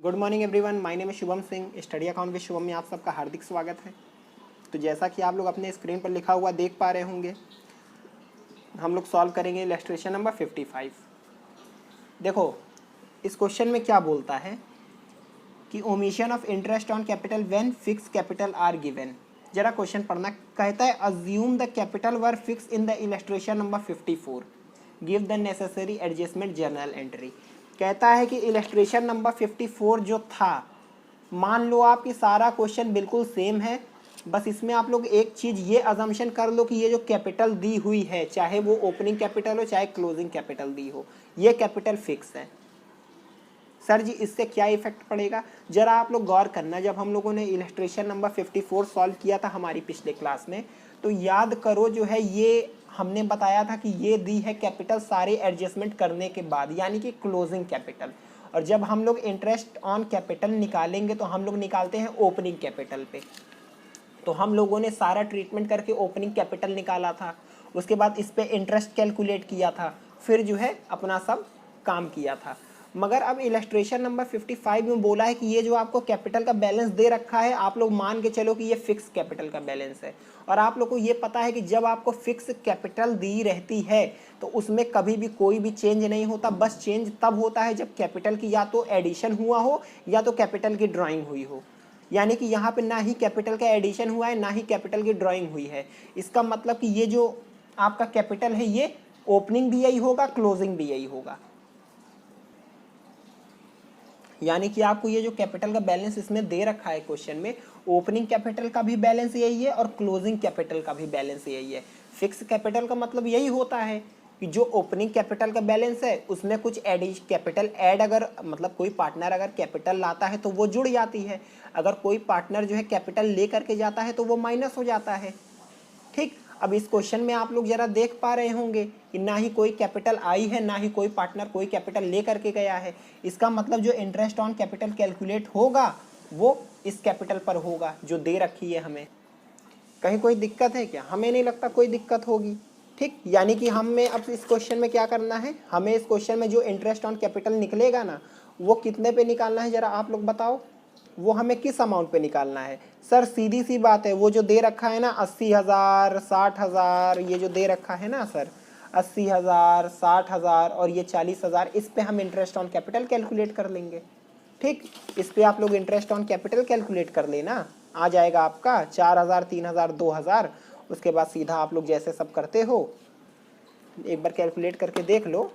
Good morning everyone, my name है Shubham Singh. Study account with Shubham में आप सबका हार्दिक स्वागत है। तो जैसा कि आप लोग अपने स्क्रीन पर लिखा हुआ देख पा रहे होंगे, हम लोग सॉल्व करेंगे इलस्ट्रेशन नंबर 55। देखो इस क्वेश्चन में क्या बोलता है कि omission of interest on capital when fix capital R given. जरा क्वेश्चन पढ़ना। कहता है assume the capital were fix in the illustration number 54, give the necessary adjustment journal entry. कहता है कि इलस्ट्रेशन नंबर 54 जो था, मान लो आप कि सारा क्वेश्चन बिल्कुल सेम है, बस इसमें आप लोग एक चीज़ ये अजम्पशन कर लो कि ये जो कैपिटल दी हुई है, चाहे वो ओपनिंग कैपिटल हो चाहे क्लोजिंग कैपिटल दी हो, ये कैपिटल फिक्स है। सर जी इससे क्या इफेक्ट पड़ेगा, जरा आप लोग गौर करना। जब हम लोगों ने इलस्ट्रेशन नंबर 54 सॉल्व किया था हमारी पिछले क्लास में, तो याद करो जो है ये हमने बताया था कि ये दी है कैपिटल सारे एडजस्टमेंट करने के बाद, यानी कि क्लोजिंग कैपिटल। और जब हम लोग इंटरेस्ट ऑन कैपिटल निकालेंगे तो हम लोग निकालते हैं ओपनिंग कैपिटल पे। तो हम लोगों ने सारा ट्रीटमेंट करके ओपनिंग कैपिटल निकाला था, उसके बाद इस पे इंटरेस्ट कैलकुलेट किया था, फिर जो है अपना सब काम किया था। मगर अब इलस्ट्रेशन नंबर 55 में बोला है कि ये जो आपको कैपिटल का बैलेंस दे रखा है, आप लोग मान के चलो कि ये फिक्स कैपिटल का बैलेंस है। और आप लोग को ये पता है कि जब आपको फिक्स कैपिटल दी रहती है तो उसमें कभी भी कोई भी चेंज नहीं होता। बस चेंज तब होता है जब कैपिटल की या तो एडिशन हुआ हो या तो कैपिटल की ड्राइंग हुई हो। यानी कि यहाँ पे ना ही कैपिटल का एडिशन हुआ है ना ही कैपिटल की ड्राइंग हुई है। इसका मतलब कि ये जो आपका कैपिटल है ये ओपनिंग भी यही होगा, क्लोजिंग भी यही होगा। यानी कि आपको ये जो कैपिटल का बैलेंस इसमें दे रखा है क्वेश्चन में, ओपनिंग कैपिटल का भी बैलेंस यही है और क्लोजिंग कैपिटल का भी बैलेंस यही है। फिक्स कैपिटल का मतलब यही होता है कि जो ओपनिंग कैपिटल का बैलेंस है उसमें कुछ कैपिटल ऐड, अगर मतलब कोई पार्टनर अगर कैपिटल लाता है तो वो जुड़ जाती है, अगर कोई पार्टनर जो है कैपिटल ले करके जाता है तो वो माइनस हो जाता है। ठीक, अब इस क्वेश्चन में आप लोग जरा देख पा रहे होंगे कि ना ही कोई कैपिटल आई है ना ही कोई पार्टनर कोई कैपिटल ले करके गया है। इसका मतलब जो इंटरेस्ट ऑन कैपिटल कैलकुलेट होगा वो इस कैपिटल पर होगा जो दे रखी है हमें। कहीं कोई दिक्कत है क्या? हमें नहीं लगता कोई दिक्कत होगी। ठीक, यानी कि हमें अब इस क्वेश्चन में क्या करना है, हमें इस क्वेश्चन में जो इंटरेस्ट ऑन कैपिटल निकलेगा ना, वो कितने पे निकालना है जरा आप लोग बताओ। वो हमें किस अमाउंट पे निकालना है? सर सीधी सी बात है, वो जो दे रखा है ना 80,000 60,000, ये जो दे रखा है ना सर 80,000 60,000 और ये 40,000, इस पे हम इंटरेस्ट ऑन कैपिटल कैलकुलेट कर लेंगे। ठीक, इस पे आप लोग इंटरेस्ट ऑन कैपिटल कैलकुलेट कर लेना, आ जाएगा आपका 4,000 3,000 2,000। उसके बाद सीधा आप लोग जैसे सब करते हो एक बार कैलकुलेट करके देख लो।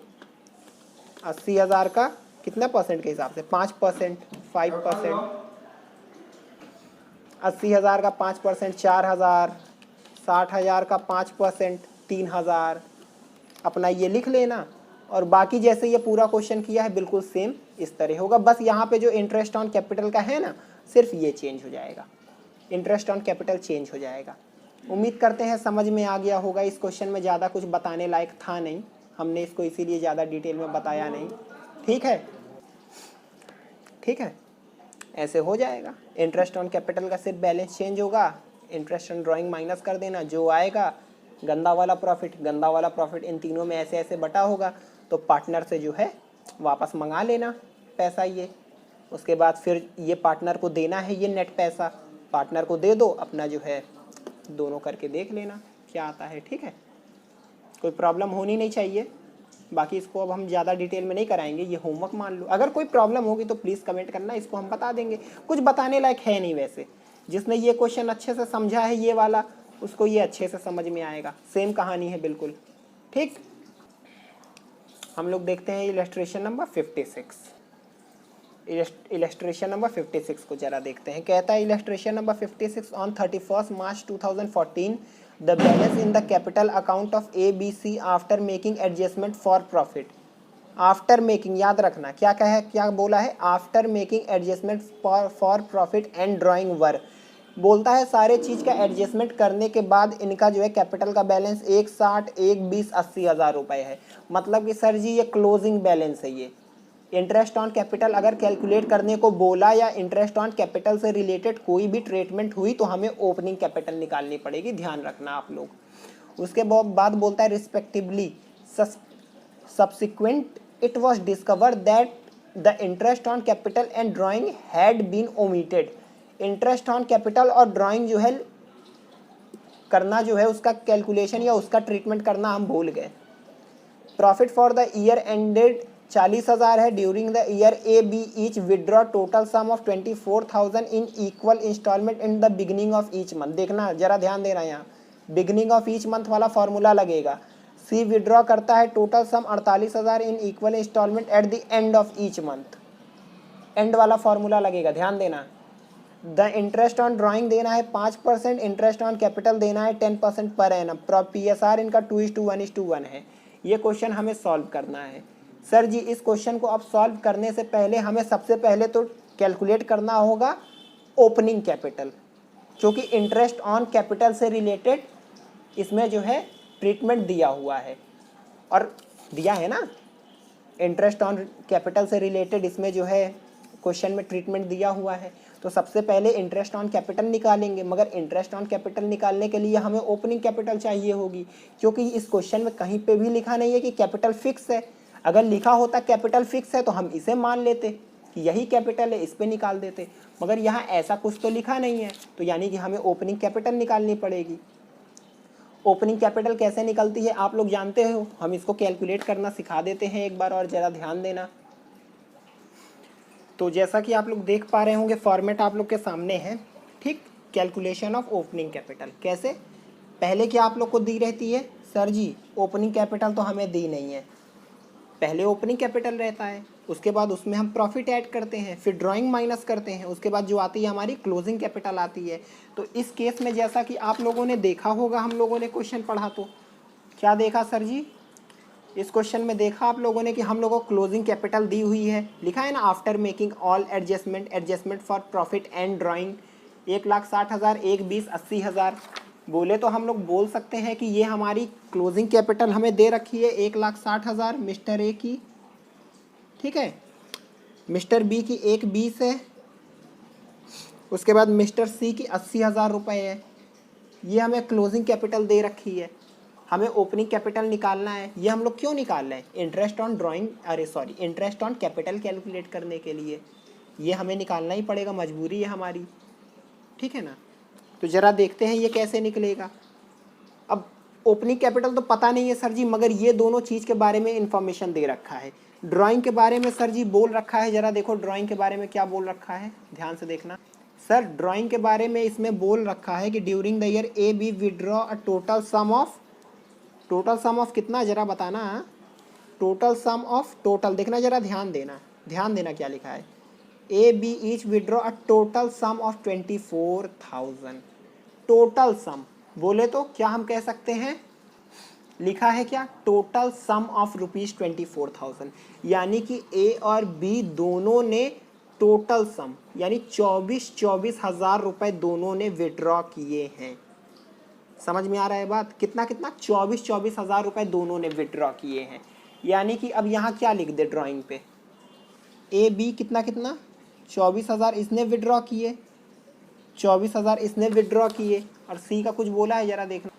80,000 का कितना परसेंट के हिसाब से? 5%, 5%। 80,000 का 5% 4,000, 60,000 का 5% 3,000। अपना ये लिख लेना और बाकी जैसे ये पूरा क्वेश्चन किया है बिल्कुल सेम इस तरह होगा। बस यहाँ पे जो इंटरेस्ट ऑन कैपिटल का है ना, सिर्फ ये चेंज हो जाएगा, इंटरेस्ट ऑन कैपिटल चेंज हो जाएगा। उम्मीद करते हैं समझ में आ गया होगा। इस क्वेश्चन में ज़्यादा कुछ बताने लायक था नहीं, हमने इसको इसीलिए ज़्यादा डिटेल में बताया नहीं। ठीक है, ठीक है, ऐसे हो जाएगा। इंटरेस्ट ऑन कैपिटल का सिर्फ बैलेंस चेंज होगा, इंटरेस्ट ऑन ड्राइंग माइनस कर देना, जो आएगा गंदा वाला प्रॉफिट, गंदा वाला प्रॉफिट इन तीनों में ऐसे ऐसे बटा होगा, तो पार्टनर से जो है वापस मंगा लेना पैसा ये। उसके बाद फिर ये पार्टनर को देना है, ये नेट पैसा पार्टनर को दे दो, अपना जो है दोनों करके देख लेना क्या आता है। ठीक है, कोई प्रॉब्लम होनी नहीं चाहिए। बाकी इसको अब हम ज़्यादा डिटेल में नहीं कराएंगे, ये होमवर्क मान लो। अगर कोई प्रॉब्लम होगी तो प्लीज़ कमेंट करना, इसको हम बता देंगे। कुछ बताने लायक है नहीं वैसे। जिसने ये क्वेश्चन अच्छे से समझा है ये वाला, उसको ये अच्छे से समझ में आएगा। सेम कहानी है बिल्कुल। ठीक, हम लोग देखते हैं इलस्ट्रेशन नंबर 56। इलस्ट्रेशन नंबर 56 को जरा देखते हैं। कहता है illustration number 56, on 31 March 2014 the balance in the capital account of ABC after making adjustment for profit. After making, याद रखना क्या कहा है, क्या बोला है, after making adjustment for profit and drawing were. बोलता है सारे चीज़ का एडजस्टमेंट करने के बाद इनका जो है कैपिटल का बैलेंस 1,60 1,20 80,000 रुपये है। मतलब कि सर जी ये क्लोजिंग बैलेंस है। ये इंटरेस्ट ऑन कैपिटल अगर कैलकुलेट करने को बोला या इंटरेस्ट ऑन कैपिटल से रिलेटेड कोई भी ट्रीटमेंट हुई तो हमें ओपनिंग कैपिटल निकालनी पड़ेगी, ध्यान रखना आप लोग। उसके बाद बोलता है respectively subsequent it was discover that the interest on capital and drawing had been omitted. Interest on capital और ड्राइंग जो है करना जो है उसका कैलकुलेशन या उसका ट्रीटमेंट करना हम भूल गए। Profit for the year ended 40,000 है। During the year A B each withdraw total sum of 24,000 in equal installment in the beginning of each month. देखना जरा ध्यान देना, यहाँ बिगिनिंग ऑफ ईच मंथ वाला फॉर्मूला लगेगा। सी विड्रॉ करता है total sum 48,000 in equal installment at the end of each month. End वाला फॉर्मूला लगेगा, ध्यान देना। द इंटरेस्ट ऑन ड्राइंग देना है 5%, इंटरेस्ट ऑन कैपिटल देना है 10% पर एनम। PSR इनका 2:1:1 है। ये क्वेश्चन हमें सॉल्व करना है। सर जी इस क्वेश्चन को अब सॉल्व करने से पहले हमें सबसे पहले तो कैलकुलेट करना होगा ओपनिंग कैपिटल, क्योंकि इंटरेस्ट ऑन कैपिटल से रिलेटेड इसमें जो है ट्रीटमेंट दिया हुआ है, और दिया है ना, इंटरेस्ट ऑन कैपिटल से रिलेटेड इसमें जो है क्वेश्चन में ट्रीटमेंट दिया हुआ है। तो सबसे पहले इंटरेस्ट ऑन कैपिटल निकालेंगे, मगर इंटरेस्ट ऑन कैपिटल निकालने के लिए हमें ओपनिंग कैपिटल चाहिए होगी, क्योंकि इस क्वेश्चन में कहीं पे भी लिखा नहीं है कि कैपिटल फिक्स है। अगर लिखा होता कैपिटल फिक्स है तो हम इसे मान लेते कि यही कैपिटल है, इस पे निकाल देते, मगर यहाँ ऐसा कुछ तो लिखा नहीं है, तो यानी कि हमें ओपनिंग कैपिटल निकालनी पड़ेगी। ओपनिंग कैपिटल कैसे निकलती है आप लोग जानते हो, हम इसको कैलकुलेट करना सिखा देते हैं एक बार, और ज़रा ध्यान देना। तो जैसा कि आप लोग देख पा रहे होंगे फॉर्मेट आप लोग के सामने है, ठीक। कैलकुलेशन ऑफ ओपनिंग कैपिटल कैसे, पहले क्या आप लोग को दी रहती है, सर जी ओपनिंग कैपिटल तो हमें दी नहीं है। पहले ओपनिंग कैपिटल रहता है, उसके बाद उसमें हम प्रॉफिट ऐड करते हैं, फिर ड्राइंग माइनस करते हैं, उसके बाद जो आती है हमारी क्लोजिंग कैपिटल आती है। तो इस केस में जैसा कि आप लोगों ने देखा होगा, हम लोगों ने क्वेश्चन पढ़ा तो क्या देखा सर जी, इस क्वेश्चन में देखा आप लोगों ने कि हम लोगों को क्लोजिंग कैपिटल दी हुई है, लिखा है ना, after making all adjustment for profit and drawing 1,60,000, 1,20,, 80,000। बोले तो हम लोग बोल सकते हैं कि ये हमारी क्लोजिंग कैपिटल हमें दे रखी है 1,60,000 मिस्टर ए की, ठीक है, मिस्टर बी की 1,20,000 है, उसके बाद मिस्टर सी की 80,000 रुपये है। ये हमें क्लोजिंग कैपिटल दे रखी है, हमें ओपनिंग कैपिटल निकालना है। ये हम लोग क्यों निकाल रहे हैं, इंटरेस्ट ऑन ड्राइंग, अरे sorry, interest on capital calculate करने के लिए ये हमें निकालना ही पड़ेगा, मजबूरी है हमारी, ठीक है ना। तो ज़रा देखते हैं ये कैसे निकलेगा। अब ओपनिंग कैपिटल तो पता नहीं है सर जी, मगर ये दोनों चीज़ के बारे में इंफॉर्मेशन दे रखा है। ड्राइंग के बारे में सर जी बोल रखा है, ज़रा देखो ड्राइंग के बारे में क्या बोल रखा है, ध्यान से देखना। सर ड्राइंग के बारे में इसमें बोल रखा है कि during the year A B withdraw a total sum of कितना, जरा बताना, टोटल सम ऑफ, टोटल देखना जरा, ध्यान देना क्या लिखा है, A B each withdraw a total sum of 24,000। Total sum बोले तो क्या हम कह सकते हैं, लिखा है क्या, टोटल सम ऑफ ₹24,000, यानी कि ए और बी दोनों ने टोटल सम यानी 24,000 रुपये दोनों ने विड्रॉ किए हैं। समझ में आ रहा है बात, कितना 24,000 रुपये दोनों ने विड्रॉ किए हैं। यानी कि अब यहाँ क्या लिख दे ड्राइंग पे, ए बी कितना 24,000 इसने विड्रॉ किए, 24,000 इसने विड्रॉ किए, और सी का कुछ बोला है जरा देखना।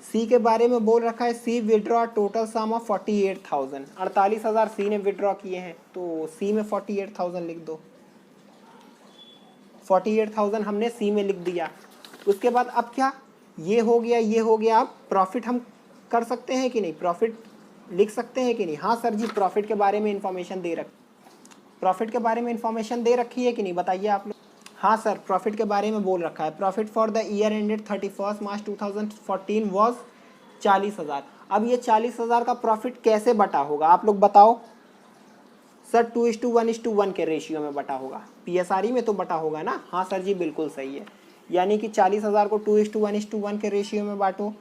सी के बारे में बोल रखा है सी विड्रॉ टोटल सम ऑफ 48,000, 48,000 सी ने विड्रॉ किए हैं, तो सी में 48,000 लिख दो। 48,000 हमने सी में लिख दिया। उसके बाद अब क्या, ये हो गया। अब प्रॉफिट हम कर सकते हैं कि नहीं, प्रॉफिट लिख सकते हैं कि नहीं, हाँ सर जी प्रॉफिट के बारे में इंफॉर्मेशन दे रखी है कि नहीं, बताइए आप लोग। हाँ सर प्रॉफिट के बारे में बोल रखा है, profit for the year ended 31 March 2014 was 40,000। अब ये 40,000 का प्रॉफिट कैसे बटा होगा आप लोग बताओ सर, 2:1:1 के रेशियो में बटा होगा, PSRE में तो बटा होगा ना, हाँ सर जी बिल्कुल सही है। यानी कि 40,000 को 2:1:1 के रेशियो में बांटो,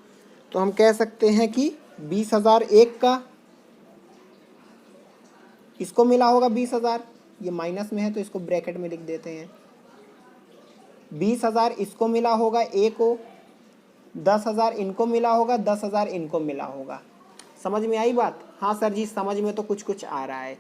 तो हम कह सकते हैं कि 20,000 एक का, इसको मिला होगा 20,000, ये माइनस में है तो इसको ब्रैकेट में लिख देते हैं, 20,000 इसको मिला होगा ए को, 10,000 इनको मिला होगा, 10,000 इनको मिला होगा। समझ में आई बात, हाँ सर जी समझ में तो कुछ आ रहा है।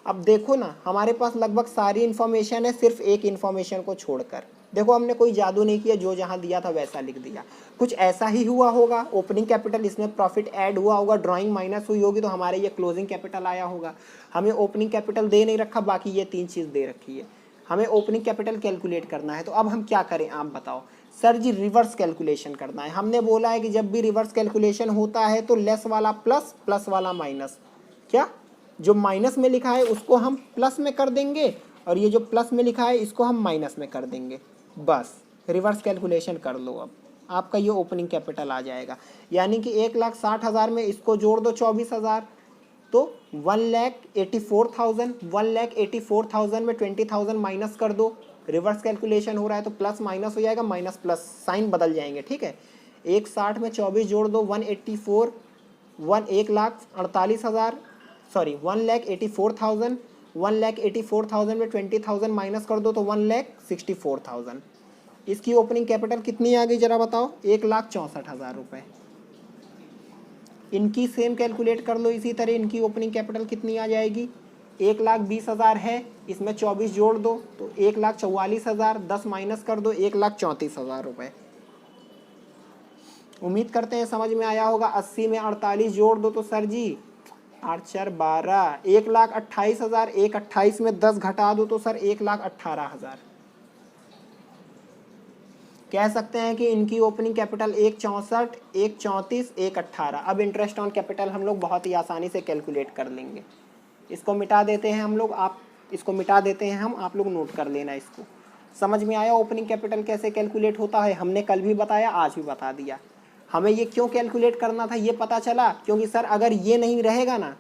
अब देखो ना, हमारे पास लगभग सारी इन्फॉर्मेशन है सिर्फ एक इन्फॉर्मेशन को छोड़कर। देखो हमने कोई जादू नहीं किया, जो जहाँ दिया था वैसा लिख दिया। कुछ ऐसा ही हुआ होगा, ओपनिंग कैपिटल इसमें प्रॉफिट ऐड हुआ होगा, ड्राइंग माइनस हुई होगी तो हमारे ये क्लोजिंग कैपिटल आया होगा। हमें ओपनिंग कैपिटल दे नहीं रखा, बाकी ये 3 चीज़ दे रखी है। हमें ओपनिंग कैपिटल कैलकुलेट करना है, तो अब हम क्या करें आप बताओ। सर जी रिवर्स कैलकुलेशन करना है। हमने बोला है कि जब भी रिवर्स कैलकुलेशन होता है तो लेस वाला प्लस, प्लस वाला माइनस। क्या जो माइनस में लिखा है उसको हम प्लस में कर देंगे और ये जो प्लस में लिखा है इसको हम माइनस में कर देंगे। बस रिवर्स कैलकुलेशन कर लो, अब आपका ये ओपनिंग कैपिटल आ जाएगा। यानी कि 1,60,000 में इसको जोड़ दो 24,000, तो 1,84,000। 1,84,000 में 20,000 माइनस कर दो। रिवर्स कैलकुलेशन हो रहा है तो प्लस माइनस हो जाएगा, माइनस प्लस साइन बदल जाएंगे, ठीक है। 1,60 में 24 जोड़ दो, 1,84,000 1,84,000 में 20,000 माइनस कर दो तो 1,64,000। इसकी ओपनिंग कैपिटल कितनी आ गई जरा बताओ, 1,64,000 रुपये। इनकी सेम कैलकुलेट कर लो इसी तरह। इनकी ओपनिंग कैपिटल कितनी आ जाएगी, 1,20,000 है, इसमें 24 जोड़ दो तो 1,44,000, 10 माइनस कर दो 1,34,000 रुपये। उम्मीद करते हैं समझ में आया होगा। 80 में 48 जोड़ दो तो सर जी 8 4 12, 1,28,000। 1,28 में 10 घटा दो तो सर 1,18,000। कह सकते हैं कि इनकी ओपनिंग कैपिटल 1,64, 1,34, 1,18। अब इंटरेस्ट ऑन कैपिटल हम लोग बहुत ही आसानी से कैलकुलेट कर लेंगे। इसको मिटा देते हैं हम लोग, आप इसको मिटा देते हैं हम, आप लोग नोट कर लेना इसको। समझ में आया ओपनिंग कैपिटल कैसे कैलकुलेट होता है, हमने कल भी बताया, आज भी बता दिया। हमें ये क्यों कैलकुलेट करना था ये पता चला, क्योंकि सर अगर ये नहीं रहेगा ना,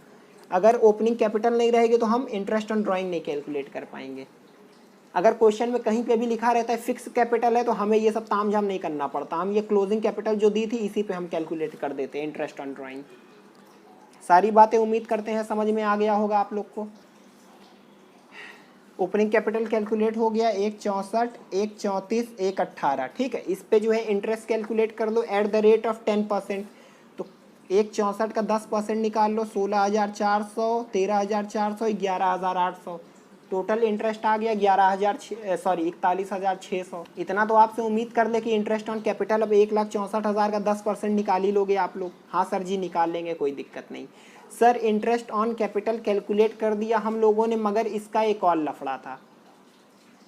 अगर ओपनिंग कैपिटल नहीं रहेगी तो हम इंटरेस्ट ऑन ड्राइंग नहीं कैलकुलेट कर पाएंगे। अगर क्वेश्चन में कहीं पे भी लिखा रहता है फिक्स कैपिटल है तो हमें ये सब तामझाम नहीं करना पड़ता। हम ये क्लोजिंग कैपिटल जो दी थी इसी पे हम कैलकुलेट कर देते हैं इंटरेस्ट ऑन ड्राइंग। सारी बातें उम्मीद करते हैं समझ में आ गया होगा आप लोग को। ओपनिंग कैपिटल कैलकुलेट हो गया, 1,64, 1,34, 1,18, ठीक है। इस पे जो है इंटरेस्ट कैलकुलेट कर लो एट द रेट ऑफ 10%। तो 1,64 का 10% निकाल लो, 16,400, 13,400, 11,800। टोटल इंटरेस्ट आ गया 41,600। इतना तो आपसे उम्मीद कर ले कि इंटरेस्ट ऑन कैपिटल अब 1,64,000 का 10% निकाल ही लोगे आप लोग। हाँ सर जी निकाल लेंगे, कोई दिक्कत नहीं। Sir interest on capital calculate कर दिया हम लोगों ने, मगर इसका एक और लफड़ा था।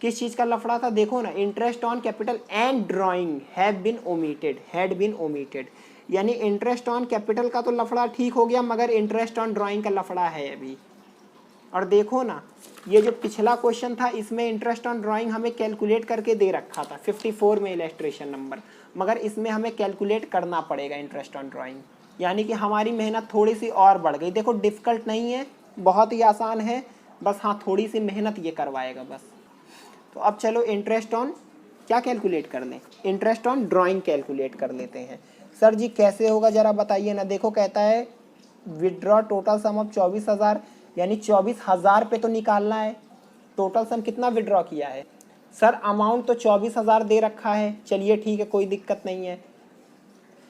किस चीज़ का लफड़ा था देखो ना, interest on capital and drawing had been omitted. यानी इंटरेस्ट ऑन कैपिटल का तो लफड़ा ठीक हो गया, मगर इंटरेस्ट ऑन ड्राइंग का लफड़ा है अभी। और देखो ना, ये जो पिछला क्वेश्चन था इसमें इंटरेस्ट ऑन ड्राइंग हमें कैलकुलेट करके दे रखा था 54 में इलस्ट्रेशन नंबर, मगर इसमें हमें कैलकुलेट करना पड़ेगा इंटरेस्ट ऑन ड्राइंग। यानी कि हमारी मेहनत थोड़ी सी और बढ़ गई। देखो डिफ़िकल्ट नहीं है, बहुत ही आसान है, बस हाँ थोड़ी सी मेहनत ये करवाएगा बस। तो अब चलो इंटरेस्ट ऑन क्या कैलकुलेट कर लें, इंटरेस्ट ऑन ड्राइंग कैलकुलेट कर लेते हैं। सर जी कैसे होगा ज़रा बताइए ना। देखो कहता है विड्रॉ टोटल सम ऑफ 24,000, यानी 24,000 पे तो निकालना है। टोटल सम कितना विड्रॉ किया है सर, अमाउंट तो 24,000 दे रखा है, चलिए ठीक है कोई दिक्कत नहीं है।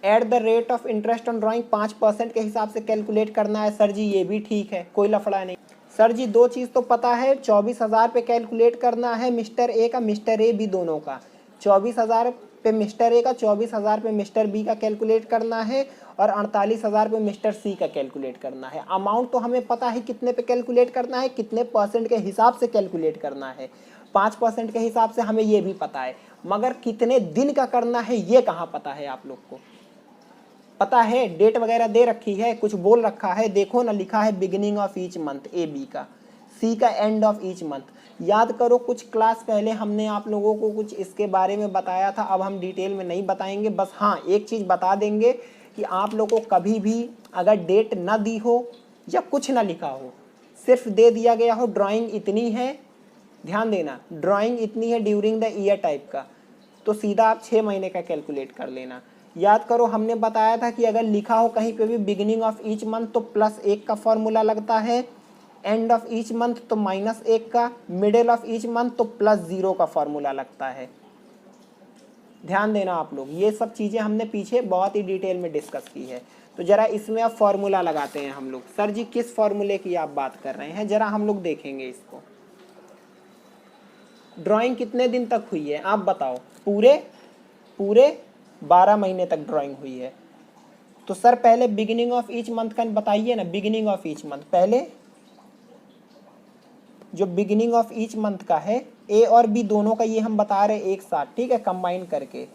At the rate of interest on drawing 5% के हिसाब से कैलकुलेट करना है। सर जी ये भी ठीक है, कोई लफड़ा नहीं। सर जी दो चीज़ तो पता है, 24,000 पे कैलकुलेट करना है मिस्टर ए का, मिस्टर ए बी दोनों का। 24,000 पे मिस्टर ए का, 24,000 पे मिस्टर बी का कैलकुलेट करना है, और 48,000 पे मिस्टर सी का कैलकुलेट करना है। अमाउंट तो हमें पता है कितने पे कैलकुलेट करना है, कितने परसेंट के हिसाब से कैलकुलेट करना है। 5% के हिसाब से हमें ये भी पता है, मगर कितने दिन का करना है ये कहाँ पता है आप लोग को। पता है डेट वगैरह दे रखी है, कुछ बोल रखा है, देखो ना लिखा है beginning of each month A B का, सी का एंड ऑफ ईच मंथ। याद करो कुछ क्लास पहले हमने आप लोगों को कुछ इसके बारे में बताया था, अब हम डिटेल में नहीं बताएंगे। बस हाँ एक चीज़ बता देंगे कि आप लोगों को कभी भी अगर डेट ना दी हो या कुछ ना लिखा हो, सिर्फ दे दिया गया हो ड्राइंग इतनी है, ध्यान देना ड्राइंग इतनी है ड्यूरिंग द ईयर टाइप का, तो सीधा आप 6 महीने का कैलकुलेट कर लेना। याद करो हमने बताया था कि अगर लिखा हो कहीं पे भी बिगिनिंग ऑफ ईच मंथ तो +1 का फॉर्मूला लगता है, एंड ऑफ ईच मंथ तो -1 का, मिडिल ऑफ ईच मंथ तो +0 का फॉर्मूला लगता है। ध्यान देना आप लोग, ये सब चीज़ें हमने पीछे बहुत ही डिटेल में डिस्कस की है। तो जरा इसमें अब फॉर्मूला लगाते हैं हम लोग। सर जी किस फॉर्मूले की आप बात कर रहे हैं, जरा हम लोग देखेंगे इसको। ड्राइंग कितने दिन तक हुई है आप बताओ? पूरे 12 महीने तक ड्राइंग हुई है। तो सर पहले बिगिनिंग ऑफ ईच मंथ का बताइए ना, बिगिनिंग ऑफ ईच मंथ। पहले जो बिगिनिंग ऑफ ईच मंथ का है, ए और बी दोनों का ये हम बता रहे एक साथ, ठीक है, कंबाइन करके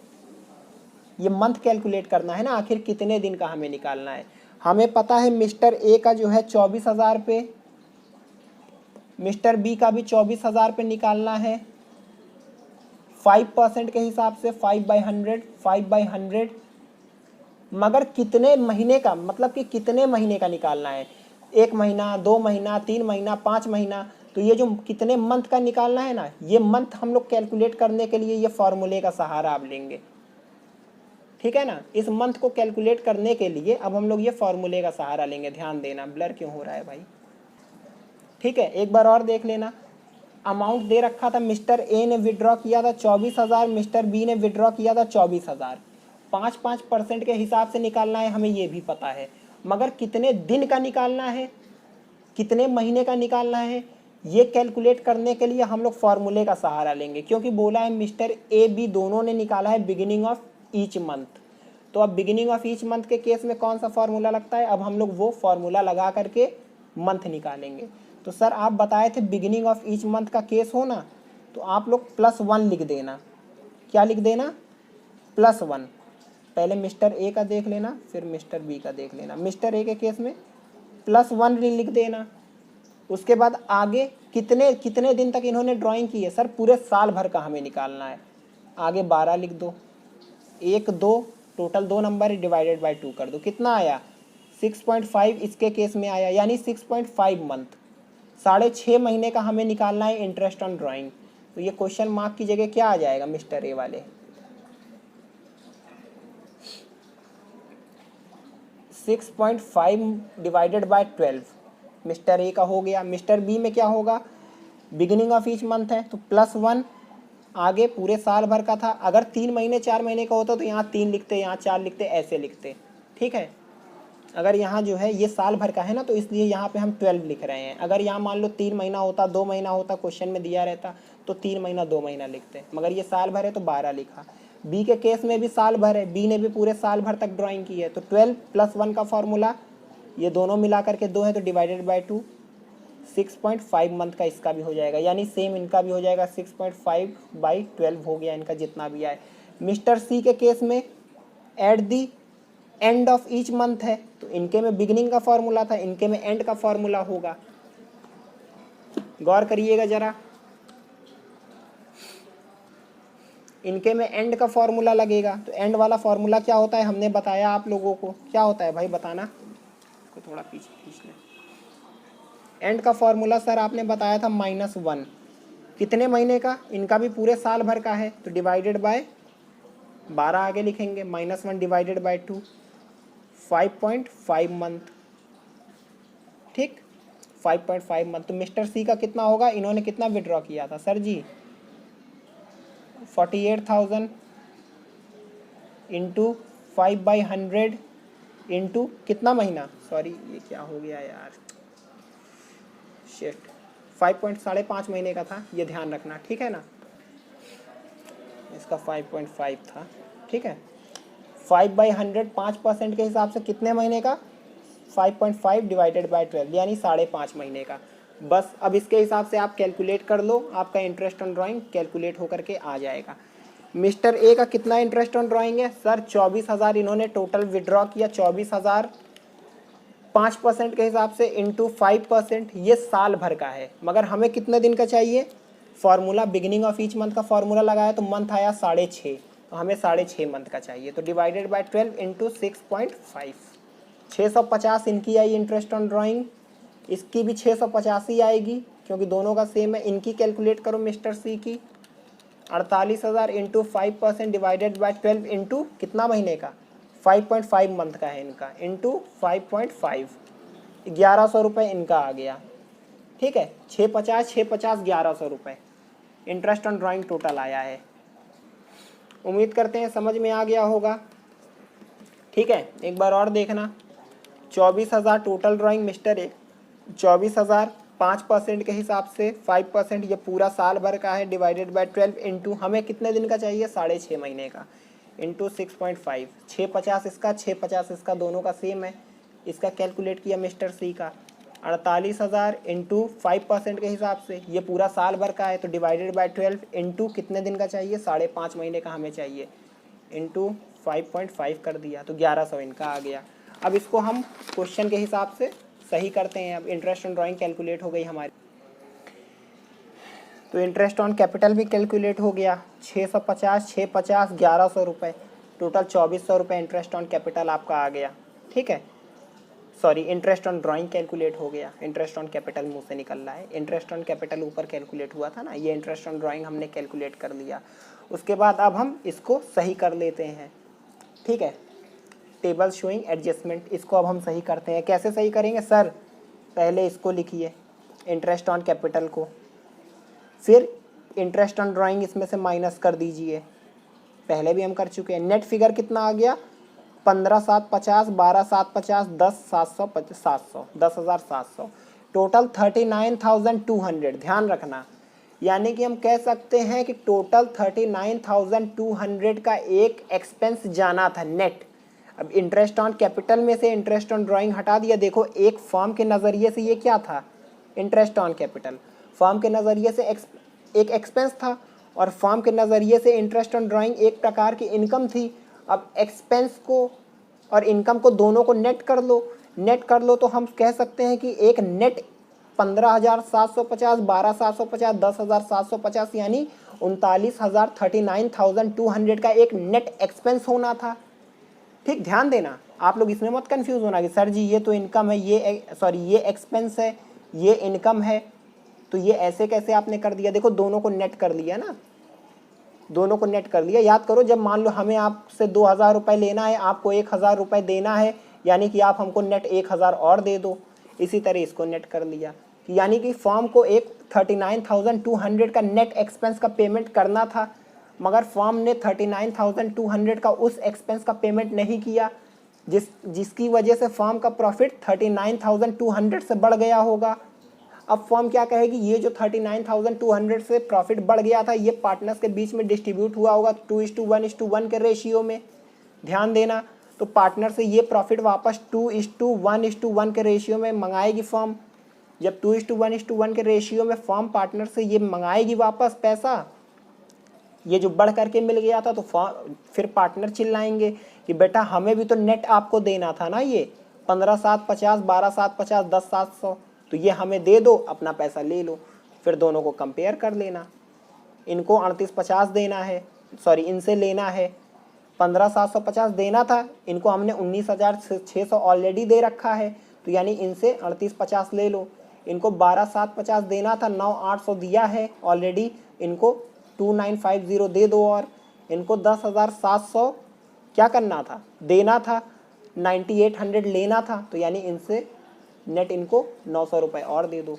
ये मंथ कैलकुलेट करना है ना, आखिर कितने दिन का हमें निकालना है। हमें पता है मिस्टर ए का जो है 24,000 पे, मिस्टर बी का भी 24,000 पे निकालना है। 5% के हिसाब से 5/100 मगर कितने महीने का, मतलब कि कितने महीने का निकालना है? 1 महीना, 2 महीना, 3 महीना, 5 महीना। तो ये जो कितने मंथ का निकालना है ना, ये मंथ हम लोग कैलकुलेट करने के लिए ये फॉर्मूले का सहारा आप लेंगे, ठीक है ना। इस मंथ को कैलकुलेट करने के लिए अब हम लोग ये फॉर्मूले का सहारा लेंगे। ध्यान देना, ब्लर क्यों हो रहा है भाई, ठीक है। एक बार और देख लेना, अमाउंट दे रखा था, मिस्टर ए ने विड्रॉ किया था 24,000, मिस्टर बी ने विड्रॉ किया था 24,000। 5% के हिसाब से निकालना है, हमें ये भी पता है, मगर कितने दिन का निकालना है, कितने महीने का निकालना है, ये कैलकुलेट करने के लिए हम लोग फॉर्मूले का सहारा लेंगे। क्योंकि बोला है मिस्टर ए बी दोनों ने निकाला है बिगिनिंग ऑफ ईच मंथ। तो अब बिगिनिंग ऑफ ईच मंथ के केस में कौन सा फॉर्मूला लगता है, अब हम लोग वो फॉर्मूला लगा करके मंथ निकालेंगे। तो सर आप बताए थे बिगिनिंग ऑफ ईच मंथ का केस हो ना, तो आप लोग +1 लिख देना। क्या लिख देना? +1। पहले मिस्टर ए का देख लेना, फिर मिस्टर बी का देख लेना। मिस्टर ए के केस में +1 लिख देना। उसके बाद आगे कितने दिन तक इन्होंने ड्राइंग की है? सर पूरे साल भर का हमें निकालना है। आगे 12 लिख दो, 1 2 टोटल 2 नंबर डिवाइडेड बाय 2 कर दो, कितना आया? 6.5 इसके केस में आया, यानी 6.5 मंथ। 6.5 महीने का हमें निकालना है इंटरेस्ट ऑन ड्राइंग। तो ये क्वेश्चन मार्क की जगह क्या आ जाएगा मिस्टर ए वाले? 6.5 डिवाइडेड बाय 12 मिस्टर ए का हो गया। मिस्टर बी में क्या होगा? बिगिनिंग ऑफ ईच मंथ है तो +1, आगे पूरे साल भर का था। अगर 3 महीने 4 महीने का होता तो यहाँ 3 लिखते, यहाँ 4 लिखते, ऐसे लिखते, ठीक है। अगर यहाँ जो है ये साल भर का है ना, तो इसलिए यहाँ पे हम 12 लिख रहे हैं। अगर यहाँ मान लो 3 महीना होता, 2 महीना होता, क्वेश्चन में दिया रहता तो 3 महीना 2 महीना लिखते, मगर ये साल भर है तो 12 लिखा। बी के केस में भी साल भर है, बी ने भी पूरे साल भर तक ड्राइंग की है, तो 12 + 1 का फॉर्मूला, ये दोनों मिला करके 2 है तो डिवाइडेड बाय 2, 6.5 मंथ का इसका भी हो जाएगा, यानी सेम इनका भी हो जाएगा। 6.5/12 हो गया इनका जितना भी आए। मिस्टर सी के केस में at the and of each month है, तो इनके में बिगिनिंग का फॉर्मूला था, इनके में एंड का फॉर्मूला होगा। गौर करिएगा जरा, इनके में एंड का फॉर्मूला लगेगा। तो एंड वाला फॉर्मूला क्या होता है हमने बताया आप लोगों को, क्या होता है भाई बताना, को थोड़ा पीछे खींच ले। एंड का फॉर्मूला सर आपने बताया था -1, कितने महीने का? इनका भी पूरे साल भर का है, तो डिवाइडेड बाय 12 आगे लिखेंगे, -1 डिवाइडेड बाय 2, 5.5 मंथ, ठीक, 5.5 मंथ। तो मिस्टर सी का कितना होगा? इन्होंने कितना विड्रॉ किया था सर जी? 48,000 इंटू 5/100 इंटू कितना महीना, सॉरी ये क्या हो गया यार, शिट, 5.5 महीने का था, ये ध्यान रखना, ठीक है ना। इसका 5.5 था, ठीक है। 5/100 5% के हिसाब से कितने महीने का? 5.5 डिवाइडेड बाय 12, यानी 5.5 महीने का। बस अब इसके हिसाब से आप कैलकुलेट कर लो, आपका इंटरेस्ट ऑन ड्राइंग कैलकुलेट होकर के आ जाएगा। मिस्टर ए का कितना इंटरेस्ट ऑन ड्राइंग है? सर 24,000 इन्होंने टोटल विड्रॉ किया, 24,000 5% के हिसाब से इंटू 5%, ये साल भर का है, मगर हमें कितने दिन का चाहिए? Formula beginning of each month का फॉर्मूला लगाया तो मंथ आया 6.5, तो हमें 6.5 मंथ का चाहिए, तो डिवाइडेड बाय 12 इंटू 6.5, 650 इनकी आई इंटरेस्ट ऑन ड्राइंग, इसकी भी 650 ही आएगी क्योंकि दोनों का सेम है। इनकी कैलकुलेट करो मिस्टर सी की, 48,000 इंटू 5% डिवाइडेड बाय 12 इंटू कितना महीने का? 5.5 मंथ का है इनका, इंटू 5.5, 1100 रुपये इनका आ गया, ठीक है। 650 1100 रुपये इंटरेस्ट ऑन ड्राइंग टोटल आया है। उम्मीद करते हैं समझ में आ गया होगा, ठीक है। एक बार और देखना, 24,000 टोटल ड्राइंग मिस्टर ए, 24,000 5% के हिसाब से 5%, ये पूरा साल भर का है, डिवाइडेड बाय 12 इंटू हमें कितने दिन का चाहिए, 6.5 महीने का, इंटू 6.5, 650 इसका 650 इसका, दोनों का सेम है। इसका कैलकुलेट किया मिस्टर सी का, 48,000 इंटू 5% के हिसाब से, ये पूरा साल भर का है, तो डिवाइडेड बाय 12 इंटू कितने दिन का चाहिए, 5.5 महीने का हमें चाहिए, इंटू 5.5 कर दिया, तो 1100 इनका आ गया। अब इसको हम क्वेश्चन के हिसाब से सही करते हैं। अब इंटरेस्ट ऑन ड्राइंग कैलकुलेट हो गई हमारी, तो इंटरेस्ट ऑन कैपिटल भी कैलकुलेट हो गया, 650 650 1100 रुपये, टोटल 2400 रुपये इंटरेस्ट ऑन कैपिटल आपका आ गया। ठीक है, sorry, interest on drawing calculate हो गया, इंटरेस्ट ऑन कैपिटल मुंह से निकल रहा है, इंटरेस्ट ऑन कैपिटल ऊपर कैलकुलेट हुआ था ना, ये इंटरेस्ट ऑन ड्राइंग हमने कैलकुलेट कर लिया। उसके बाद अब हम इसको सही कर लेते हैं। ठीक है, टेबल शोइंग एडजस्टमेंट, इसको अब हम सही करते हैं। कैसे सही करेंगे सर, पहले इसको लिखिए इंटरेस्ट ऑन कैपिटल को, फिर इंटरेस्ट ऑन ड्राइंग इसमें से माइनस कर दीजिए, पहले भी हम कर चुके हैं। नेट फिगर कितना आ गया, 15,750 12,750 10,700 10,700, टोटल 39,200। ध्यान रखना, यानी कि हम कह सकते हैं कि टोटल 39,200 का एक एक्सपेंस जाना था नेट। अब इंटरेस्ट ऑन कैपिटल में से इंटरेस्ट ऑन ड्राइंग हटा दिया। देखो, एक फर्म के नज़रिए से ये क्या था, इंटरेस्ट ऑन कैपिटल, फर्म के नज़रिए से एक एक्सपेंस था, और फर्म के नज़रिए से इंटरेस्ट ऑन ड्राइंग एक प्रकार की इनकम थी। अब एक्सपेंस को और इनकम को दोनों को नेट कर लो, नेट कर लो तो हम कह सकते हैं कि एक नेट 15,750 12,750 10,750 यानी 39,000 39,200 का एक नेट एक्सपेंस होना था। ठीक, ध्यान देना, आप लोग इसमें मत कंफ्यूज होना कि सर जी ये तो इनकम है, ये एक्सपेंस है, ये इनकम है, तो ये ऐसे कैसे आपने कर दिया। देखो, दोनों को नेट कर लिया ना, दोनों को नेट कर लिया। याद करो, जब मान लो हमें आपसे 2,000 रुपये लेना है, आपको 1,000 रुपये देना है, यानी कि आप हमको नेट 1,000 और दे दो। इसी तरह इसको नेट कर लिया, यानी कि फर्म को एक 39,200 का नेट एक्सपेंस का पेमेंट करना था, मगर फर्म ने 39,200 का उस एक्सपेंस का पेमेंट नहीं किया, जिसकी वजह से फर्म का प्रॉफिट 39,200 से बढ़ गया होगा। अब फर्म क्या कहेगी, ये जो 39,200 से प्रॉफिट बढ़ गया था, ये पार्टनर्स के बीच में डिस्ट्रीब्यूट हुआ होगा 2:1:1 के रेशियो में। ध्यान देना, तो पार्टनर से ये प्रॉफिट वापस 2:1:1 के रेशियो में मंगाएगी फर्म। जब 2:1:1 के रेशियो में फर्म पार्टनर से ये मंगाएगी वापस पैसा, ये जो बढ़ करके मिल गया था, तो फिर पार्टनर चिल्लाएंगे कि बेटा हमें भी तो नेट आपको देना था ना, ये 15,750 12,750 10,700, तो ये हमें दे दो, अपना पैसा ले लो। फिर दोनों को कंपेयर कर लेना, इनको 3850 देना है, सॉरी इनसे लेना है 15,750 देना था, इनको हमने 19,600 ऑलरेडी दे रखा है, तो यानी इनसे 3850 ले लो। इनको 12,750 देना था, 9,800 दिया है ऑलरेडी, इनको 2,950 दे दो, और इनको 10,700 क्या करना था, देना था, 9,800 लेना था, तो यानी इनसे नेट इनको 900 रुपये और दे दो।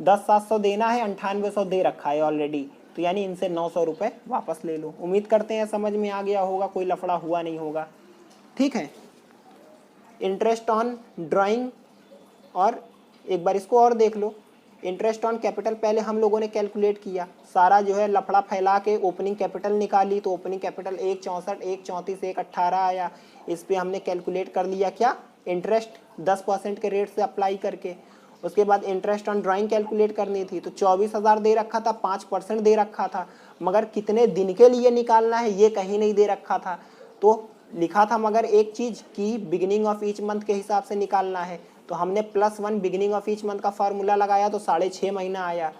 10,700 देना है, 9800 दे रखा है ऑलरेडी, तो यानी इनसे 900 रुपये वापस ले लो। उम्मीद करते हैं समझ में आ गया होगा, कोई लफड़ा हुआ नहीं होगा। ठीक है, इंटरेस्ट ऑन ड्राइंग, और एक बार इसको और देख लो, इंटरेस्ट ऑन कैपिटल पहले हम लोगों ने कैलकुलेट किया, सारा जो है लफड़ा फैला के ओपनिंग कैपिटल निकाली, तो ओपनिंग कैपिटल 1,64 1,34 1,18 आया। इस पर हमने कैलकुलेट कर लिया क्या, इंटरेस्ट 10% के रेट से अप्लाई करके। उसके बाद इंटरेस्ट ऑन ड्राइंग कैलकुलेट करनी थी, तो 24,000 दे रखा था, 5% दे रखा था, मगर कितने दिन के लिए निकालना है ये कहीं नहीं दे रखा था। तो लिखा था मगर एक चीज़ कि बिगिनिंग ऑफ ईच मंथ के हिसाब से निकालना है, तो हमने +1 बिगिनिंग ऑफ ईच मंथ का फार्मूला लगाया, तो 6.5 महीना आया।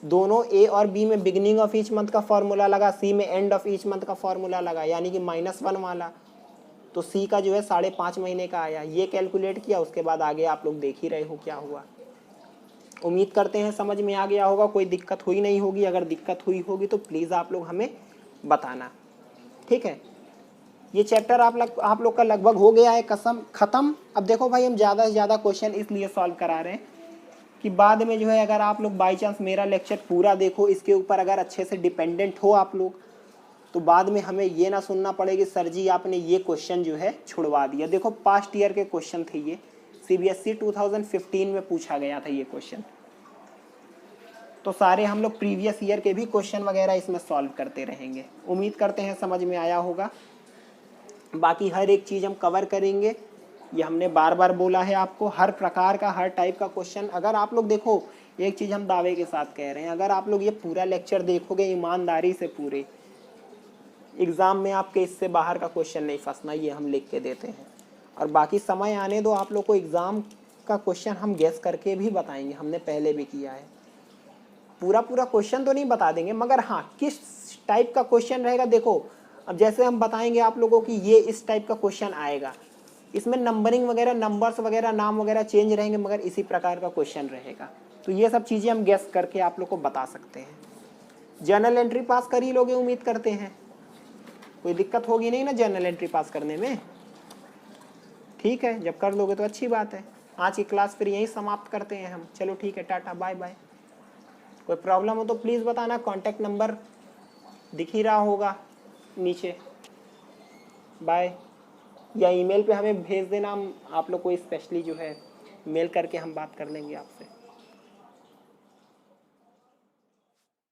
दोनों ए और बी में बिगिनिंग ऑफ ईच मंथ का फार्मूला लगा, सी में एंड ऑफ ईच मंथ का फार्मूला लगा, यानी कि -1 वाला, तो सी का जो है 5.5 महीने का आया। ये कैलकुलेट किया, उसके बाद आगे आप लोग देख ही रहे हो क्या हुआ। उम्मीद करते हैं समझ में आ गया होगा, कोई दिक्कत हुई नहीं होगी। अगर दिक्कत हुई होगी तो प्लीज़ आप लोग हमें बताना। ठीक है, ये चैप्टर आप लोग का लगभग हो गया है कसम ख़त्म। अब देखो भाई, हम ज़्यादा से ज़्यादा क्वेश्चन इसलिए सॉल्व करा रहे हैं कि बाद में जो है अगर आप लोग बाई चांस मेरा लेक्चर पूरा देखो, इसके ऊपर अगर अच्छे से डिपेंडेंट हो आप लोग, तो बाद में हमें ये ना सुनना पड़े कि सर जी आपने ये क्वेश्चन जो है छुड़वा दिया। देखो पास्ट ईयर के क्वेश्चन थे ये, CBSE 2015 में पूछा गया था ये क्वेश्चन। तो सारे हम लोग प्रीवियस ईयर के भी क्वेश्चन वगैरह इसमें सॉल्व करते रहेंगे। उम्मीद करते हैं समझ में आया होगा। बाकी हर एक चीज़ हम कवर करेंगे, ये हमने बार बार बोला है आपको। हर प्रकार का, हर टाइप का क्वेश्चन, अगर आप लोग देखो, एक चीज़ हम दावे के साथ कह रहे हैं, अगर आप लोग ये पूरा लेक्चर देखोगे ईमानदारी से पूरे, एग्ज़ाम में आपके इससे बाहर का क्वेश्चन नहीं फंसना, ये हम लिख के देते हैं। और बाकी समय आने दो, आप लोग को एग्ज़ाम का क्वेश्चन हम गेस करके भी बताएंगे, हमने पहले भी किया है। पूरा क्वेश्चन तो नहीं बता देंगे, मगर हाँ किस टाइप का क्वेश्चन रहेगा। देखो अब जैसे हम बताएंगे आप लोगों की ये इस टाइप का क्वेश्चन आएगा, इसमें नंबरिंग वगैरह, नंबर्स वगैरह, नाम वगैरह चेंज रहेंगे, मगर इसी प्रकार का क्वेश्चन रहेगा। तो ये सब चीज़ें हम गेस करके आप लोग को बता सकते हैं। जर्नल एंट्री पास कर ही लोगे उम्मीद करते हैं, कोई दिक्कत होगी नहीं ना जर्नल एंट्री पास करने में। ठीक है, जब कर लोगे तो अच्छी बात है। आज की क्लास फिर यहीं समाप्त करते हैं हम। चलो ठीक है, टाटा बाय बाय। कोई प्रॉब्लम हो तो प्लीज़ बताना, कॉन्टैक्ट नंबर दिख ही रहा होगा नीचे। बाय। या ईमेल पे हमें भेज देना, हम आप लोग को स्पेशली जो है मेल करके हम बात कर लेंगे आपसे।